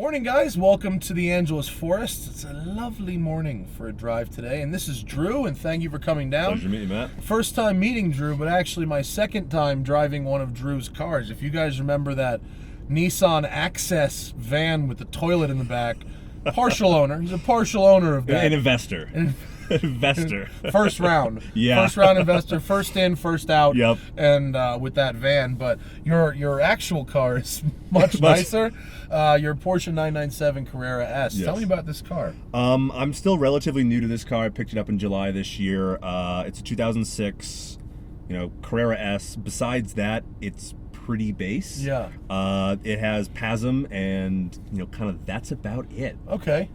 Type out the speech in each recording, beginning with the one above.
Morning, guys. Welcome to the Angeles Forest. It's a lovely morning for a drive today, and this is Drew, and thank you for coming down. Pleasure to meet you, Matt. First time meeting Drew, but actually my second time driving one of Drew's cars. If you guys remember that Nissan Access van with the toilet in the back, partial owner. He's a partial owner of that. An investor. Investor. First round. Yeah. First round investor, first in, first out. Yep. And with that van, but your actual car is much nicer. Your Porsche 997 Carrera S. Yes. Tell me about this car. I'm still relatively new to this car. I picked it up in July this year. It's a 2006, Carrera S. Besides that, it's pretty base. Yeah. It has PASM, and kind of that's about it. Okay.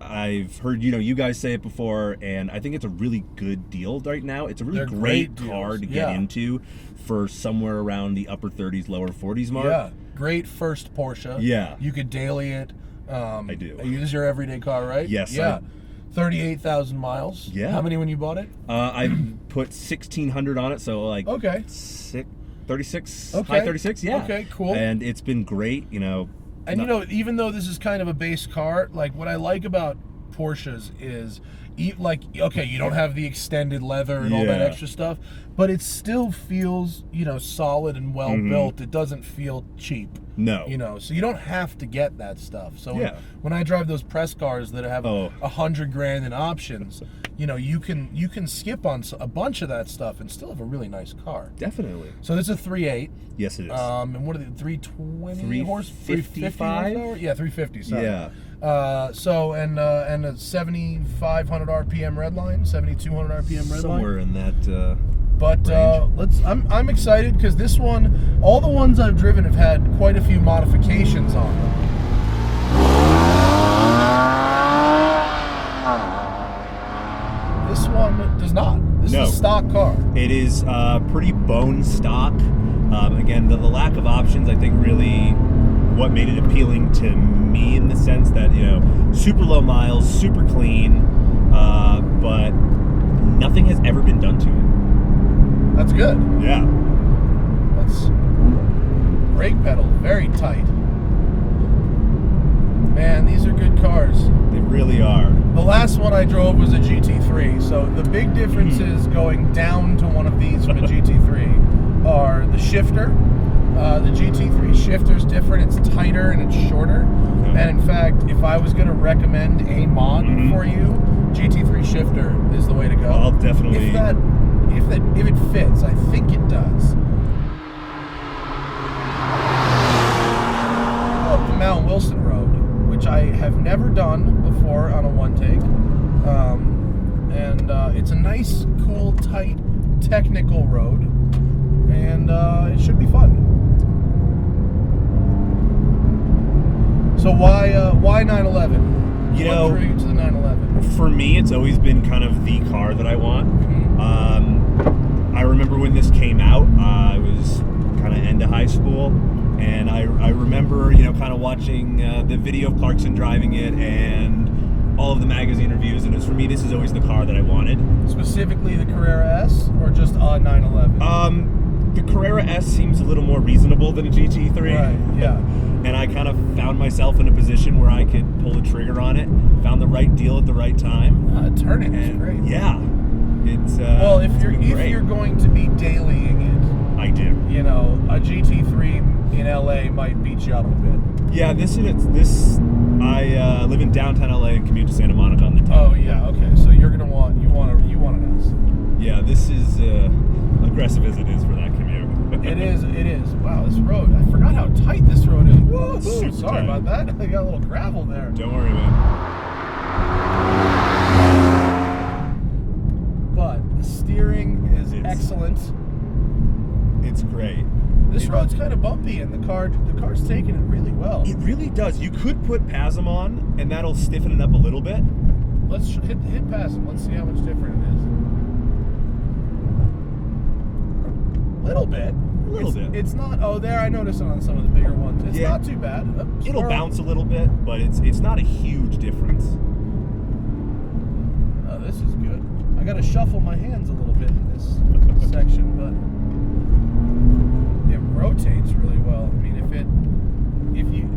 I've heard you guys say it before, and I think it's a really good deal right now. It's a really great car to get into for somewhere around the upper 30s, lower 40s mark. Yeah. Great first Porsche. Yeah. You could daily it. I do. This is your everyday car, right? Yes. Yeah. 38,000 miles. Yeah. How many when you bought it? I put 1,600 on it, so like 36, high 36, yeah. Okay, cool. And it's been great, And even though this is kind of a base car, like what I like about Porsches is, you don't have the extended leather and all that extra stuff, but it still feels, solid and well built. It doesn't feel cheap. No. So you don't have to get that stuff. So when I drive those press cars that have $100,000 in options, you can skip on a bunch of that stuff and still have a really nice car. Definitely. So this is a 3.8. Yes, it is. And what are they? 320 horse? 355? Yeah, 350. Sorry. Yeah. And a 7,500 RPM redline, 7,200 RPM redline. Somewhere in that. But I'm excited because this one, all the ones I've driven have had quite a few modifications on them. This one does not. This is a stock car. It is pretty bone stock. Again, the lack of options, I think, really what made it appealing to me, in the sense that, super low miles, super clean, but nothing has ever been done to it. That's good. Yeah. That's brake pedal, very tight. Man, these are good cars. They really are. The last one I drove was a GT3, so the big differences going down to one of these from a GT3 are the shifter. The Gt3 Shifter Is Different. It's tighter and it's shorter. And in fact, if I was going to recommend a mod for you, Gt3 Shifter is the way to go. I'll definitely. If it fits, I think it does. Up the Mount Wilson Road, which I have never done before on a one take, and it's a nice, cool, tight, technical road, and it should be fun. So why 911? What drew you to the 911? For me, it's always been kind of the car that I want. I remember when this came out, I was kind of end of high school, and I remember, kind of watching the video of Clarkson driving it and all of the magazine reviews, and for me, this is always the car that I wanted. Specifically the Carrera S, or just a 911? The Carrera S seems a little more reasonable than a GT3. Right, yeah. And I kind of found myself in a position where I could pull the trigger on it, found the right deal at the right time. Turning is great. Yeah. It's well, if you're going to be dailying it, I do. A GT3 in LA might beat you up a bit. Yeah, I live in downtown LA and commute to Santa Monica on the time. Oh yeah, okay. So you want an S. Yeah, this is aggressive as it is for that commute. It is. Wow, this road. I forgot how tight this road is. Whoa, sorry tight. about that. I got a little gravel there. Don't worry, man. But the steering is excellent. It's great. This road's kind of bumpy, and the car's taking it really well. It really does. You could put PASM on, and that'll stiffen it up a little bit. Let's hit PASM. Let's see how much different it is. A little bit. It's not. Oh, there. I noticed it on some of the bigger ones. It's not too bad. It'll bounce a little bit, but it's not a huge difference. Oh, this is good. I got to shuffle my hands a little bit in this section, but it rotates really well. I mean,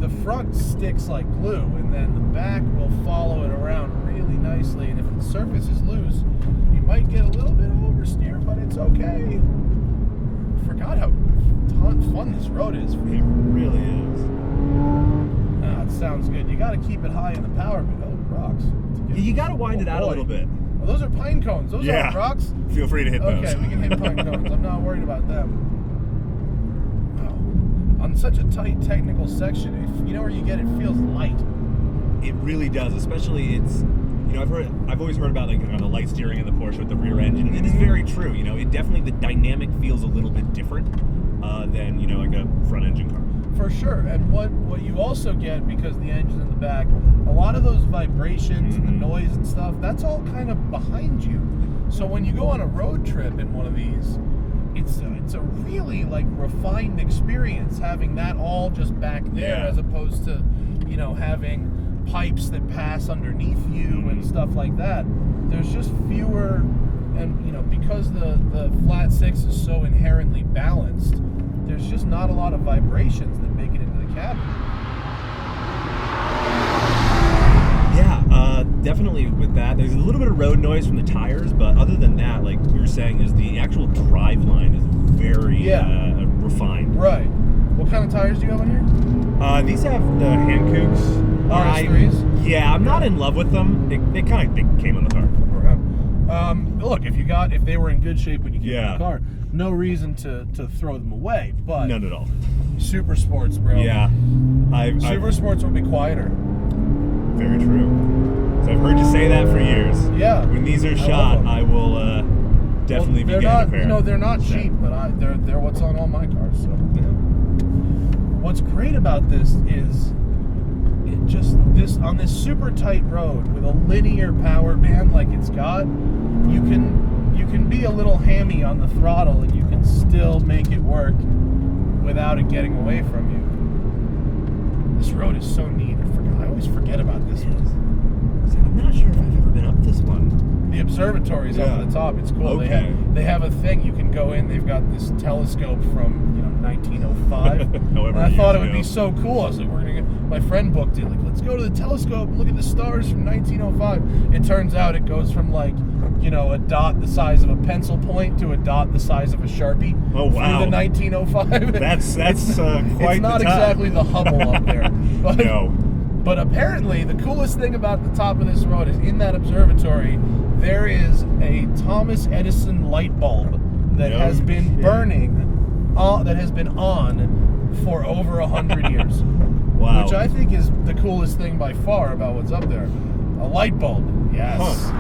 the front sticks like glue, and then the back will follow it around really nicely. And if the surface is loose, you might get a little bit of oversteer, but it's okay. Forgot how fun this road is. It really is. It sounds good. You got to keep it high in the power, but rocks. You got to wind it out a little bit. Well, those are pine cones. Those aren't rocks. Feel free to hit those. Okay, we can hit pine cones. I'm not worried about them. On such a tight technical section, if you know where you get it, feels light. It really does, especially I've always heard about the light steering in the Porsche with the rear engine, and it is very true. It definitely, the dynamic feels a little bit different than like a front engine car. For sure. And what you also get, because the engine's in the back, a lot of those vibrations and the noise and stuff, that's all kind of behind you. So when you go on a road trip in one of these, it's a really refined experience having that all just back there, as opposed to having pipes that pass underneath you and stuff like that. There's just fewer, and because the flat six is so inherently balanced, there's just not a lot of vibrations that make it into the cabin. Yeah, definitely with that. There's a little bit of road noise from the tires, but other than that, like you were saying, is the actual drive line is very refined. Right. What kind of tires do you have on here? These have the Hankooks. RS3s? Yeah, I'm not in love with them. They came on the car. Look, if they were in good shape when you came in the car, no reason to throw them away. But none at all. Super sports, bro. Yeah. Super sports will be quieter. Very true. So I've heard you say that for years. Yeah. When these are shot, I will definitely be getting a pair. No, they're not cheap, but they're what's on all my cars. So what's great about this is on this super tight road with a linear power band like it's got, you can be a little hammy on the throttle and you can still make it work without it getting away from you. This road is so neat. I always forget about this one. I'm not sure if I've ever been up this one. The observatory is up at the top. It's cool. Okay. They have a thing you can go in. They've got this telescope from 1905. And I thought it would be so cool. I was like, my friend booked it. Like, let's go to the telescope and look at the stars from 1905. It turns out it goes from a dot the size of a pencil point to a dot the size of a Sharpie. Oh wow! Through the 1905. That's quite it's the not time. Exactly the Hubble up there. But, no. But apparently, the coolest thing about the top of this road is in that observatory, there is a Thomas Edison light bulb that has been burning, that has been on for over 100 years. Wow. Which I think is the coolest thing by far about what's up there. A light bulb. Yes. Huh.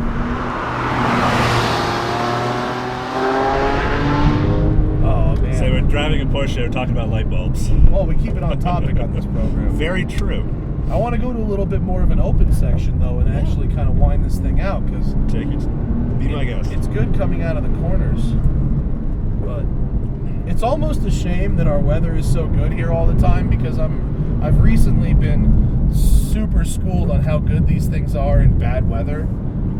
Oh, man. So we're driving a Porsche, we're talking about light bulbs. Well, we keep it on topic on this program. Very true. I want to go to a little bit more of an open section, though, and actually kind of wind this thing out, because be my guest. It's good coming out of the corners, but it's almost a shame that our weather is so good here all the time, because I've recently been super schooled on how good these things are in bad weather.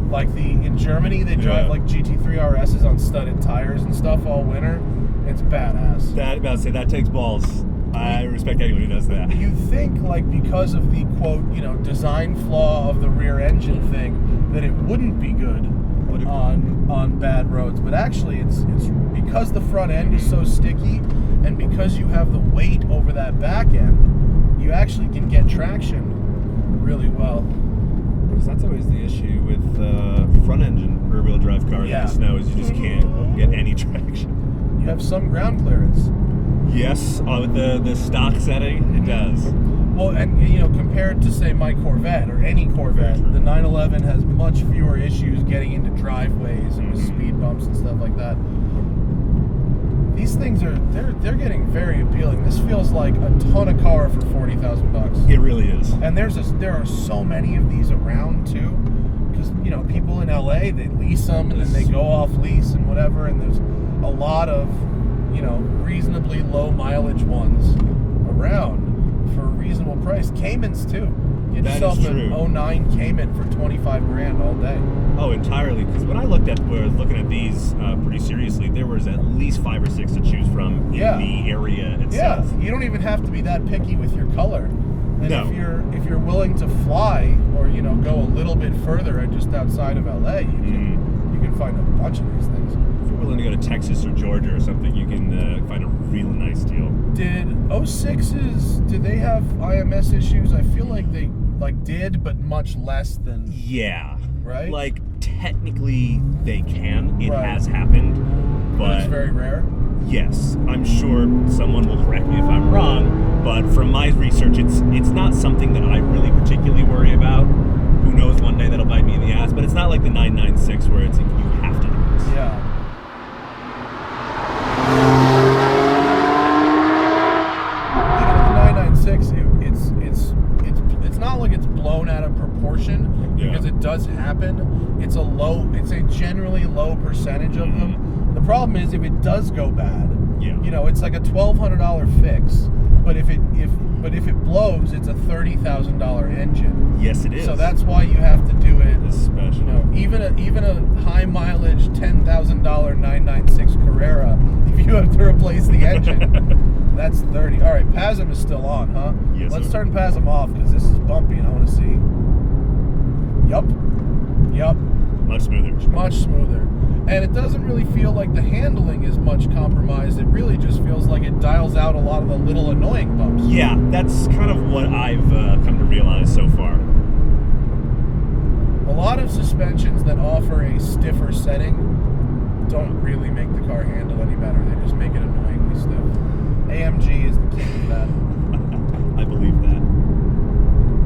Like in Germany, they drive like GT3 RSs on studded tires and stuff all winter. It's badass. That takes balls. I respect anyone who does that. You think, because of the quote, design flaw of the rear engine thing, that it wouldn't be good on bad roads, but actually it's because the front end is so sticky, and because you have the weight over that back end, you actually can get traction really well. Because that's always the issue with front engine rear wheel drive cars in the snow, is you just can't get any traction. You have some ground clearance. Yes, with the stock setting, it does. Well, and compared to say my Corvette or any Corvette, the 911 has much fewer issues getting into driveways and with speed bumps and stuff like that. These things they're getting very appealing. This feels like a ton of car for $40,000. It really is. And there are so many of these around too, because people in LA, they lease them and then they go off lease and whatever, and there's a lot of reasonably low mileage ones around for a reasonable price. Caymans too. Get yourself an 09 Cayman for $25,000 all day. Oh, entirely. Because when I looked at these pretty seriously, there was at least 5 or 6 to choose from in the area itself. Yeah, you don't even have to be that picky with your color. And No. if you're willing to fly or go a little bit further and just outside of LA, you can find a bunch of these things. If you're willing to go to Texas or Georgia or something, you can find a really nice deal. Did 06s, did they have IMS issues? I feel like they did, but much less than... Yeah. Right? Like, technically, they can. It Right. has happened. But it's very rare. yes, I'm sure someone will correct me if I'm wrong, but from my research, it's not something that I really particularly worry about. Who knows, one day that'll bite me in the ass, but it's not like the 996 where it's like you have to do this. Yeah. Even the 996, it's not like it's blown out of proportion, because it does happen. It's a generally low percentage of them. The problem is if it does go bad, it's like a $1,200 fix, but if it blows, it's a $30,000 engine. Yes, it is. So that's why you have to do it. Especially, even a high mileage $10,000 996 Carrera, if you have to replace the engine, that's 30. All right, PASM is still on, huh? Yes. Let's turn PASM off because this is bumpy and I want to see. Yup. much smoother. Much smoother. And it doesn't really feel like the handling is much compromised. It really just feels like it dials out a lot of the little annoying bumps. Yeah, that's kind of what I've come to realize so far. A lot of suspensions that offer a stiffer setting don't really make the car handle any better. They just make it annoyingly stiff. AMG is the key to that. I believe that.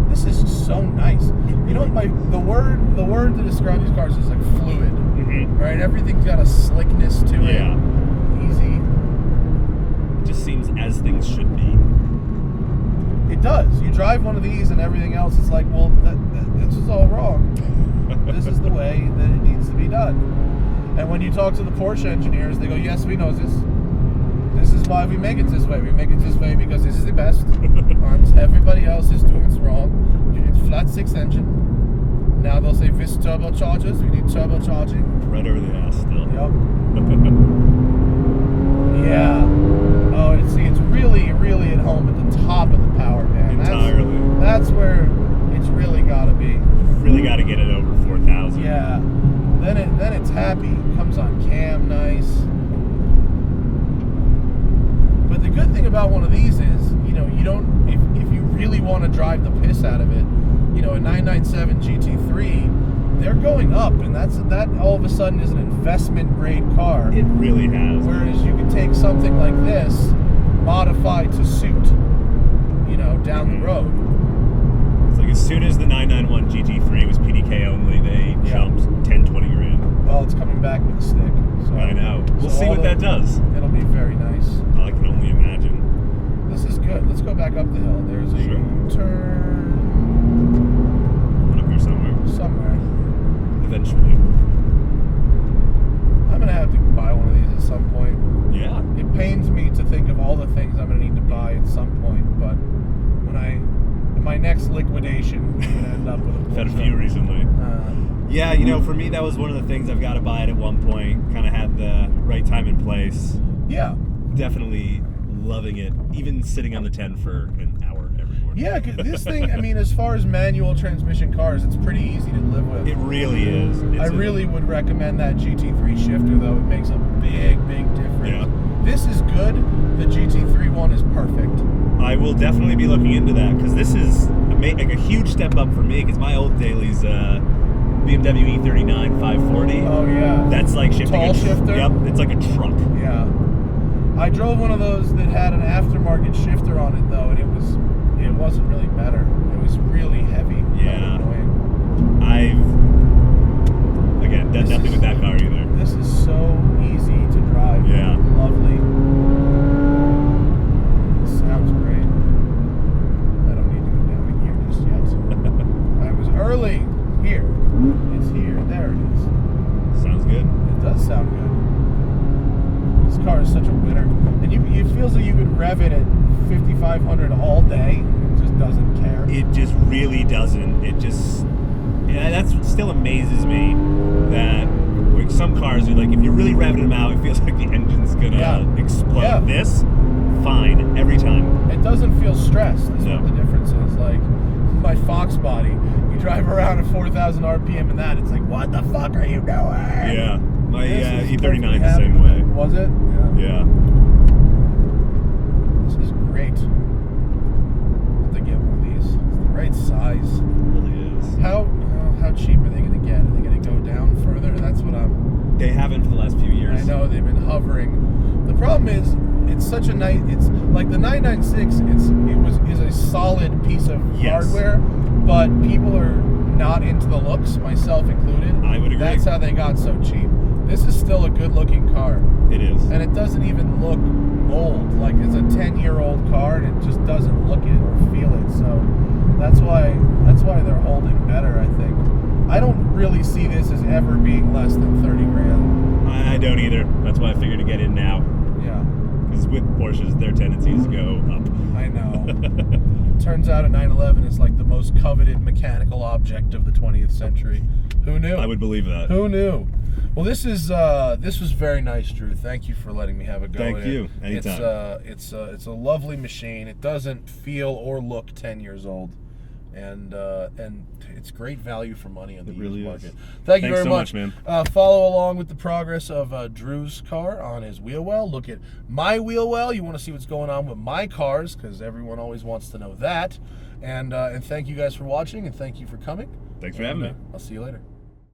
This is so nice. You know, the word to describe these cars is like fluid. Mm-hmm. Right? Everything's got a slickness to it. Yeah. Easy. It just seems as things should be. It does. You drive one of these and everything else is like, well, this is all wrong. This is the way that it needs to be done. And when you talk to the Porsche engineers, they go, yes, we know this. This is why we make it this way. We make it this way because this is the best. Everybody else is doing it wrong. You need flat six engine. Now they'll say this turbochargers. We need turbocharging. Right over the ass still. Yep. Yeah. Oh, it's really, really at home at the top of the power band. Entirely. That's where it's really got to be. Really got to get it over 4,000. Yeah. Then it's happy. Comes on cam nice. But the good thing about one of these is, you don't, if you really want to drive the piss out of it, a 997 GT3, they're going up, and that all of a sudden is an investment grade car. It really has. Whereas you could take something like this, modified to suit, down the road. It's like as soon as the 991 GT3 was PDK only, they jumped 10, 20 grand. Well, it's coming back with a stick. So, I know. We'll see what that does. It'll be very nice. I can only imagine. This is good. Let's go back up the hill. There's a turn. Up here somewhere. Eventually. I'm going to have to buy one of these at some point. Yeah. It pains me to think of all the things I'm going to need to buy at some point, but in my next liquidation, I'm going to end up with a Porsche. Had a few recently. Yeah, for me, that was one of the things I've got to buy it at one point. Kind of had the right time and place. Yeah. Definitely loving it. Even sitting on the 10 for an hour every morning. Yeah, this thing, as far as manual transmission cars, it's pretty easy to live with. It really is. I really would recommend that Gt3 Shifter, though. It makes a big, big difference. Yeah. This is good. The Gt3 one is perfect. I will definitely be looking into that, because this is a huge step up for me, because my old daily's BMW E39 540. Oh, yeah. That's like shifting Tall shifter? Yep, it's like a truck. Yeah. I drove one of those that had an aftermarket shifter on it, though, and it wasn't really better. It was really heavy. Yeah. Annoying. Again, done nothing with that car either. This is so easy to drive. Yeah. Lovely. It sounds great. I don't need to go down here just yet. I was early. Here. It's here. There it is. Sounds good. It does sound good. This car is such a winner. And it feels like you could rev it at 5,500 all day. It just doesn't care. It just really doesn't. That's what still amazes me, that some cars are like, if you're really revving them out, it feels like the engine's gonna explode. Yeah. This, fine every time. It doesn't feel stressed. That's No. what the difference is. Like my Fox body, you drive around at 4,000 RPM and that, it's like, what the fuck are you doing? Yeah, my This is E39 the perfectly same happy. way. Was it? Yeah. This is great. I'll have to get one of these. It's the right size. It really is. How cheap are they going to get? Are they going to go down further? That's what I'm... They haven't for the last few years. I know, they've been hovering. The problem is, it's such a nice... It's like the 996, is a solid piece of Yes. hardware, but people are not into the looks, myself included. I would agree. That's how they got so cheap. This is still a good-looking car. It is. And it doesn't even look old. Like, it's a 10-year-old car, and it just doesn't look it or feel it. So that's why they're holding better, I think. I don't really see this as ever being less than 30 grand. I don't either. That's why I figured to get in now. Yeah, Because with Porsches, their tendencies go up. I know. Turns out a 911 is like the most coveted mechanical object of the 20th century. Who knew? I would believe that. Who knew? Well, this was very nice, Drew. Thank you for letting me have a go. Thank in you. it. Anytime. It's a lovely machine. It doesn't feel or look 10 years old, and it's great value for money on the used market. Thank you Thanks very so much, man. Follow along with the progress of Drew's car on his Wheelwell. Look at my Wheelwell. You want to see what's going on with my cars, because everyone always wants to know that. And thank you guys for watching, and thank you for coming. Thanks for having me. I'll see you later.